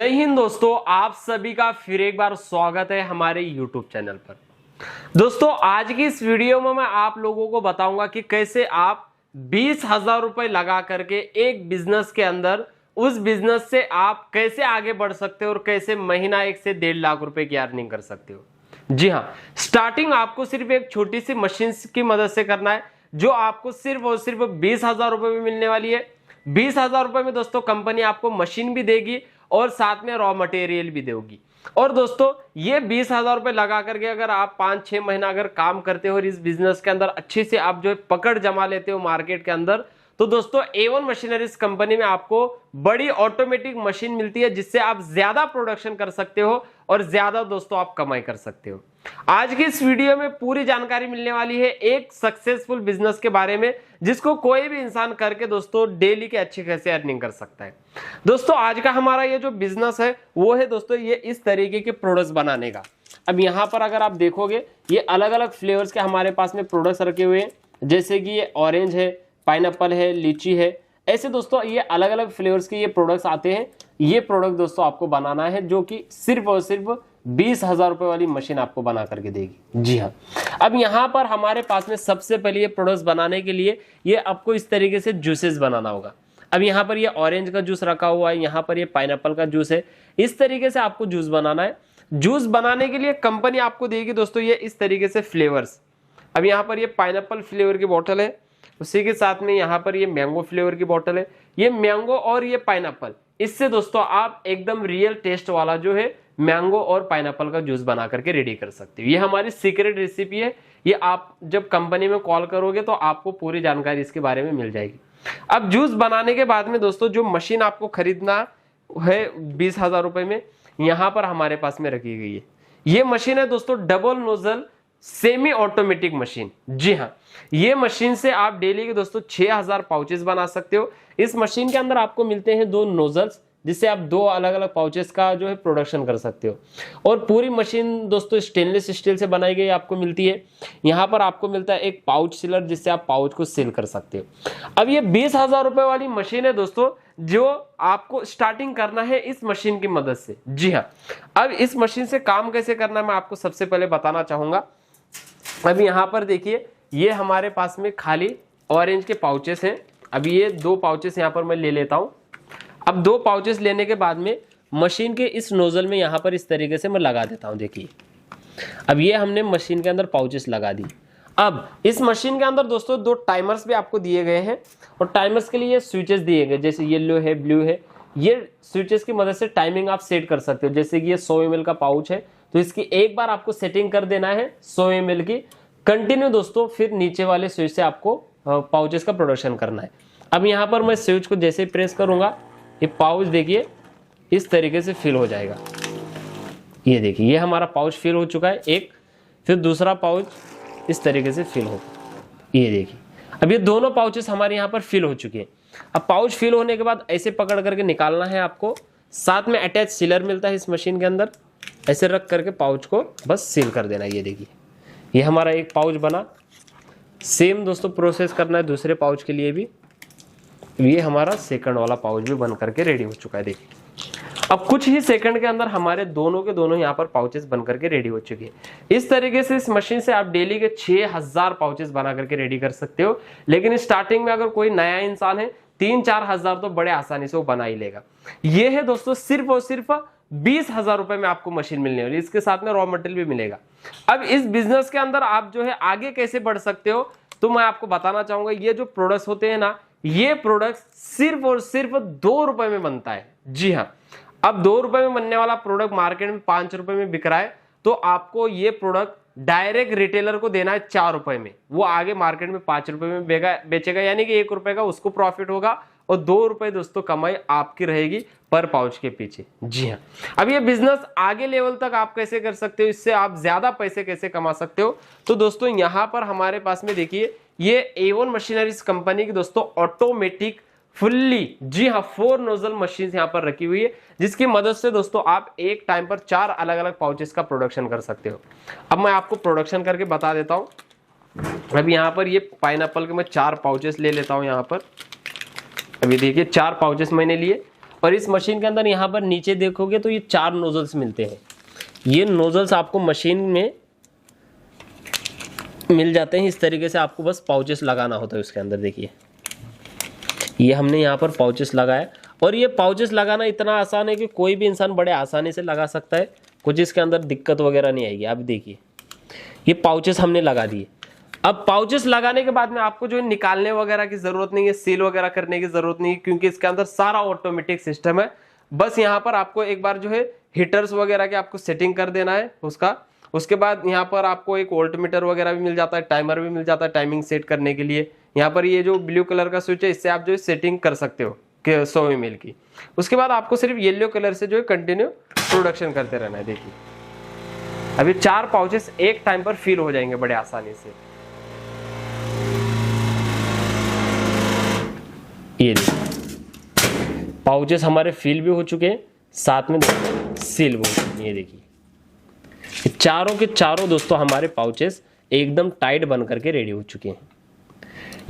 जय हिंद दोस्तों, आप सभी का फिर एक बार स्वागत है हमारे YouTube चैनल पर। दोस्तों आज की इस वीडियो में मैं आप लोगों को बताऊंगा कि कैसे आप 20,000 रुपए लगा करके एक बिजनेस के अंदर उस बिजनेस से आप कैसे आगे बढ़ सकते हो और कैसे महीना 1 से 1.5 लाख रुपए की अर्निंग कर सकते हो। जी हाँ, स्टार्टिंग आपको सिर्फ एक छोटी सी मशीन की मदद से करना है जो आपको सिर्फ और सिर्फ 20,000 रुपए में मिलने वाली है। 20,000 रुपए में दोस्तों कंपनी आपको मशीन भी देगी और साथ में रॉ मटेरियल भी देगी। और दोस्तों ये 20,000 रुपए लगा करके अगर आप 5-6 महीना अगर काम करते हो और इस बिजनेस के अंदर अच्छे से आप जो है पकड़ जमा लेते हो मार्केट के अंदर, तो दोस्तों A1 मशीनरीज कंपनी में आपको बड़ी ऑटोमेटिक मशीन मिलती है जिससे आप ज्यादा प्रोडक्शन कर सकते हो और ज्यादा दोस्तों आप कमाई कर सकते हो। आज की इस वीडियो में पूरी जानकारी मिलने वाली है एक सक्सेसफुल बिजनेस के बारे में जिसको कोई भी इंसान करके दोस्तों डेली के अच्छे खासे अर्निंग कर सकता है। दोस्तों आज का हमारा ये जो बिजनेस है वो है दोस्तों ये इस तरीके के प्रोडक्ट्स बनाने का। अब यहाँ पर अगर आप देखोगे ये अलग अलग फ्लेवर्स के हमारे पास में प्रोडक्ट्स रखे हुए हैं, जैसे कि ये ऑरेंज है, पाइनएप्पल है, लीची है। ऐसे दोस्तों ये अलग अलग फ्लेवर्स के ये प्रोडक्ट्स आते हैं। ये प्रोडक्ट दोस्तों आपको बनाना है जो कि सिर्फ और सिर्फ 20,000 रुपए वाली मशीन आपको बना करके देगी। जी हाँ, अब यहाँ पर हमारे पास में सबसे पहले ये प्रोडक्ट्स बनाने के लिए ये आपको इस तरीके से जूसेस बनाना होगा। अब यहाँ पर ये ऑरेंज का जूस रखा हुआ है, यहाँ पर ये पाइनएप्पल का जूस है। इस तरीके से आपको जूस बनाना है। जूस बनाने के लिए कंपनी आपको देगी दोस्तों ये इस तरीके से फ्लेवर्स। अब यहाँ पर ये पाइनएप्पल फ्लेवर की बोतल है, उसी के साथ में यहाँ पर ये मैंगो फ्लेवर की बोतल है। ये मैंगो और ये पाइनएप्पल, इससे दोस्तों आप एकदम रियल टेस्ट वाला जो है मैंगो और पाइनएप्पल का जूस बना करके रेडी कर सकते हो। ये हमारी सीक्रेट रेसिपी है। ये आप जब कंपनी में कॉल करोगे तो आपको पूरी जानकारी इसके बारे में मिल जाएगी। अब जूस बनाने के बाद में दोस्तों जो मशीन आपको खरीदना है 20,000 रुपए में, यहाँ पर हमारे पास में रखी गई है। ये मशीन है दोस्तों double nozzle semi automatic machine. जी हाँ, ये मशीन से आप डेली के दोस्तों 6,000 पाउचेस बना सकते हो। इस मशीन के अंदर आपको मिलते हैं 2 नोजल्स जिससे आप 2 अलग अलग पाउचेस का जो है प्रोडक्शन कर सकते हो। और पूरी मशीन दोस्तों स्टेनलेस स्टील से बनाई गई आपको मिलती है। यहाँ पर आपको मिलता है एक पाउच सीलर जिससे आप पाउच को सील कर सकते हो। अब ये 20,000 रुपए वाली मशीन है दोस्तों जो आपको स्टार्टिंग करना है इस मशीन की मदद से। जी हाँ, अब इस मशीन से काम कैसे करना है मैं आपको सबसे पहले बताना चाहूंगा। अब यहाँ पर देखिए ये हमारे पास में खाली ऑरेंज के पाउचेस हैं। अभी ये 2 पाउचेस यहाँ पर मैं ले लेता हूँ। अब 2 पाउचेस लेने के बाद में मशीन के इस नोजल में यहाँ पर इस तरीके से मैं लगा देता हूँ। देखिए अब ये हमने मशीन के अंदर पाउचेस लगा दी। अब इस मशीन के अंदर दोस्तों 2 टाइमर्स भी आपको दिए गए हैं और टाइमर्स के लिए ये स्विचेस दिए गए, जैसे येलो है, ब्लू है। ये स्विचेस की मदद से टाइमिंग आप सेट कर सकते हो। जैसे कि ये 100 ml का पाउच है तो इसकी एक बार आपको सेटिंग कर देना है 100 ml की, कंटिन्यू दोस्तों फिर नीचे वाले स्विच से आपको पाउचेस का प्रोडक्शन करना है। अब यहाँ पर मैं स्विच को जैसे प्रेस करूंगा ये पाउच देखिए इस तरीके से फिल हो जाएगा। ये देखिए ये हमारा पाउच फिल हो चुका है एक, फिर दूसरा पाउच इस तरीके से फिल हो। ये देखिए अब ये दोनों पाउचेस हमारे यहाँ पर फिल हो चुके हैं। अब पाउच फिल होने के बाद ऐसे पकड़ करके निकालना है आपको। साथ में अटैच सीलर मिलता है इस मशीन के अंदर, ऐसे रख करके पाउच को बस सील कर देना। ये देखिए ये हमारा एक पाउच बना। सेम दोस्तों प्रोसेस करना है दूसरे पाउच के लिए भी। ये हमारा सेकंड वाला पाउच भी बन करके रेडी हो चुका है। देखिए अब कुछ ही सेकंड के अंदर हमारे दोनों के दोनों यहाँ पर पाउचेस बन करके रेडी हो चुके हैं। इस तरीके से इस मशीन से आप डेली के 6,000 पाउचेस बना करके रेडी कर सकते हो। लेकिन स्टार्टिंग में अगर कोई नया इंसान है 3-4 हजार तो बड़े आसानी से वो बना ही लेगा। ये है दोस्तों सिर्फ और सिर्फ 20,000 रुपए में आपको मशीन मिलने वाली, इसके साथ में रॉ मटेरियल भी मिलेगा। अब इस बिजनेस के अंदर आप जो है आगे कैसे बढ़ सकते हो तो मैं आपको बताना चाहूंगा। ये जो प्रोडक्ट्स होते हैं ना, ये प्रोडक्ट सिर्फ और सिर्फ 2 रुपए में बनता है। जी हाँ, अब 2 रुपए में बनने वाला प्रोडक्ट मार्केट में 5 रुपए में बिक रहा है तो आपको ये प्रोडक्ट डायरेक्ट रिटेलर को देना है 4 रुपए में। वो आगे मार्केट में 5 रुपए में बेचेगा, यानी कि 1 रुपए का उसको प्रॉफिट होगा और 2 रुपए दोस्तों कमाई आपकी रहेगी पर पाउच के पीछे। जी हाँ, अब ये बिजनेस आगे लेवल तक आप कैसे कर सकते हो, इससे आप ज्यादा पैसे कैसे कमा सकते हो, तो दोस्तों यहाँ पर हमारे पास में देखिए ये A1 मशीनरीज कंपनी की दोस्तों ऑटोमेटिक फुल्ली, जी हाँ, 4 नोजल मशीन यहाँ पर रखी हुई है जिसकी मदद से दोस्तों आप एक टाइम पर 4 अलग अलग पाउचेस का प्रोडक्शन कर सकते हो। अब मैं आपको प्रोडक्शन करके बता देता हूँ। अब यहाँ पर ये पाइनएप्पल के मैं 4 पाउचेस ले लेता हूँ यहाँ पर। अभी देखिए 4 पाउचेस मैंने लिए और इस मशीन के अंदर यहाँ पर नीचे देखोगे तो ये 4 नोजल्स मिलते हैं। ये नोजल्स आपको मशीन में मिल जाते हैं। इस तरीके से आपको बस पाउचेस लगाना होता है उसके अंदर। देखिए ये हमने यहाँ पर पाउचेस लगाया, और ये पाउचेस लगाना इतना आसान है कि कोई भी इंसान बड़े आसानी से लगा सकता है, कुछ इसके अंदर दिक्कत वगैरह नहीं आएगी। आप देखिए ये पाउचेस हमने लगा दिए। अब पाउचेस लगाने के बाद में आपको जो है निकालने वगैरह की जरूरत नहीं है, सील वगैरह करने की जरूरत नहीं है, क्योंकि इसके अंदर सारा ऑटोमेटिक सिस्टम है। बस यहाँ पर आपको एक बार जो है हीटर्स वगैरह के आपको सेटिंग कर देना है उसका। उसके बाद यहाँ पर आपको एक वोल्टमीटर वगैरह भी मिल जाता है, टाइमर भी मिल जाता है टाइमिंग सेट करने के लिए। यहाँ पर ये जो ब्लू कलर का स्विच है, इससे आप जो है सेटिंग कर सकते हो 100 ml की। उसके बाद आपको सिर्फ येलो कलर से जो है कंटिन्यू प्रोडक्शन करते रहना है। देखिए अभी 4 पाउचेस एक टाइम पर फिल हो जाएंगे बड़े आसानी से। ये पाउचेस हमारे फिल भी हो चुके हैं, साथ में सील भी हो चुके हैं। ये देखिए चारों के चारों दोस्तों हमारे पाउचेस एकदम टाइट बन करके रेडी हो चुके हैं।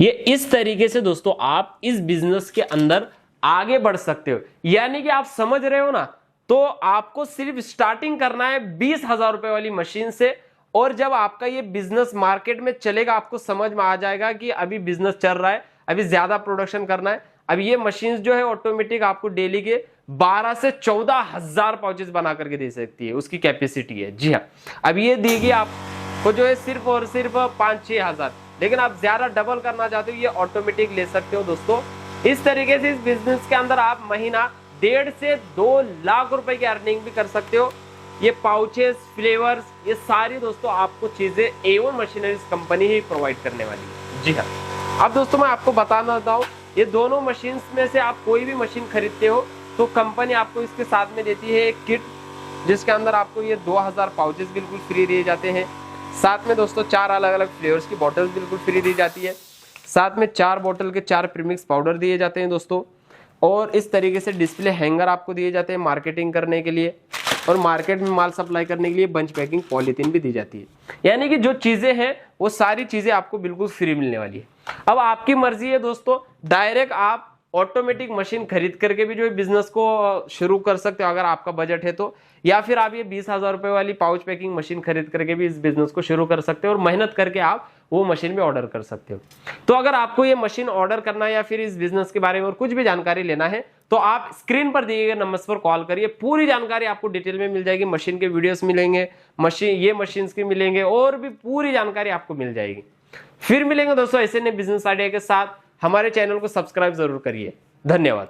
ये इस तरीके से दोस्तों आप इस बिजनेस के अंदर आगे बढ़ सकते हो। यानी कि आप समझ रहे हो ना, तो आपको सिर्फ स्टार्टिंग करना है 20,000 रुपए वाली मशीन से, और जब आपका ये बिजनेस मार्केट में चलेगा आपको समझ में आ जाएगा कि अभी बिजनेस चल रहा है, अभी ज्यादा प्रोडक्शन करना है। अब ये मशीन जो है ऑटोमेटिक आपको डेली के 12 से 14,000 पाउचेस बना करके दे सकती है, उसकी कैपेसिटी है। जी हाँ, अब ये देगी आपको जो है सिर्फ और सिर्फ 5-6 हजार, लेकिन आप ज्यादा डबल करना चाहते हो ये ऑटोमेटिक ले सकते हो दोस्तों। इस तरीके से इस बिजनेस के अंदर आप महीना 1.5 से 2 लाख रुपए की अर्निंग भी कर सकते हो। ये पाउचेस, फ्लेवर्स, ये सारी दोस्तों आपको चीजें A1 मशीनरीज कंपनी ही प्रोवाइड करने वाली है। जी हाँ, अब दोस्तों मैं आपको बताना चाहता हूँ, ये दोनों मशीन में से आप कोई भी मशीन खरीदते हो तो कंपनी आपको इसके साथ में देती है एक किट, जिसके अंदर आपको ये 2000 पाउचेस बिल्कुल फ्री दिए जाते हैं। साथ में दोस्तों 4 अलग अलग फ्लेवर्स की बॉटल्स बिल्कुल फ्री दी जाती है। साथ में 4 बोतल के 4 प्रीमिक्स पाउडर दिए जाते हैं दोस्तों, और इस तरीके से डिस्प्ले हैंगर आपको दिए जाते हैं मार्केटिंग करने के लिए, और मार्केट में माल सप्लाई करने के लिए बंच पैकिंग पॉलीथीन भी दी जाती है। यानी कि जो चीजें हैं वो सारी चीजें आपको बिल्कुल फ्री मिलने वाली है। अब आपकी मर्जी है दोस्तों, डायरेक्ट आप ऑटोमेटिक मशीन खरीद करके भी जो है बिजनेस को शुरू कर सकते हो अगर आपका बजट है तो, या फिर आप ये 20,000 रुपए वाली पाउच पैकिंग मशीन खरीद करके भी इस बिजनेस को शुरू कर सकते हो, और मेहनत करके आप वो मशीन भी ऑर्डर कर सकते हो। तो अगर आपको ये मशीन ऑर्डर करना है या फिर इस बिजनेस के बारे में और कुछ भी जानकारी लेना है तो आप स्क्रीन पर दिए गए नंबर पर कॉल करिए। पूरी जानकारी आपको डिटेल में मिल जाएगी, मशीन के वीडियोस मिलेंगे, ये मशीन के मिलेंगे, और भी पूरी जानकारी आपको मिल जाएगी। फिर मिलेंगे दोस्तों ऐसे नए बिजनेस आइडिया के साथ। हमारे चैनल को सब्सक्राइब जरूर करिए। धन्यवाद।